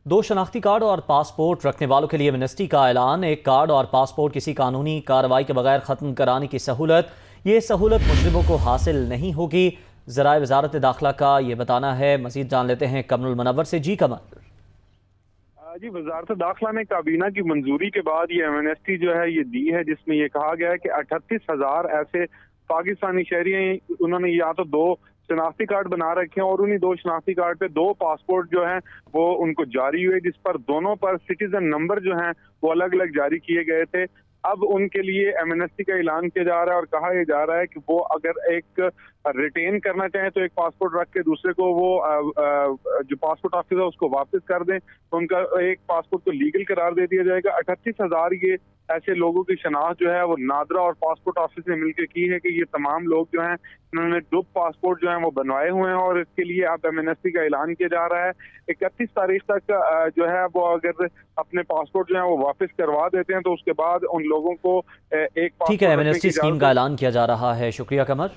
दो शनाख्ती कार्ड और पासपोर्ट रखने वालों के लिए एमनेस्टी का ऐलान। एक कार्ड और पासपोर्ट किसी कानूनी कार्रवाई के बगैर ख़त्म कराने की सहूलत। ये सहूलत मुजरिमों को हासिल नहीं होगी, ज़राए वज़ारत दाखिला का ये बताना है। मज़ीद जान लेते हैं कमरुल मुनव्वर से। जी कमर। जी, वजारत दाखिला ने काबीना की मंजूरी के बाद ये एमनेस्टी जो है ये दी है, जिसमें ये कहा गया है कि 38,000 ऐसे पाकिस्तानी शहरी हैं। उन्होंने या तो दो शनाख्ती कार्ड बना रखे हैं और उन्हीं दो शनाख्ती कार्ड पे दो पासपोर्ट जो हैं वो उनको जारी हुए, जिस पर दोनों पर सिटीजन नंबर जो हैं वो अलग अलग जारी किए गए थे। अब उनके लिए एमनेस्टी का ऐलान किया जा रहा है और कहा यह जा रहा है कि वो अगर एक रिटेन करना चाहें तो एक पासपोर्ट रख के दूसरे को वो जो पासपोर्ट ऑफिस है उसको वापस कर दें, तो उनका एक पासपोर्ट को लीगल करार दे दिया जाएगा। 38,000 ये ऐसे लोगों की शनाख्त जो है वो नादरा और पासपोर्ट ऑफिस ने मिलकर की है कि ये तमाम लोग जो हैं उन्होंने डुप पासपोर्ट जो हैं वो बनवाए हुए हैं और इसके लिए अब एमनेस्टी का ऐलान किया जा रहा है। 31 तारीख तक जो है वो अगर अपने पासपोर्ट जो है वो वापस करवा देते हैं तो उसके बाद उन लोगों को एक ठीक है, पासपोर्ट रखने एमनेस्टी की स्कीम इजाजत। का ऐलान किया जा रहा है। शुक्रिया कमर।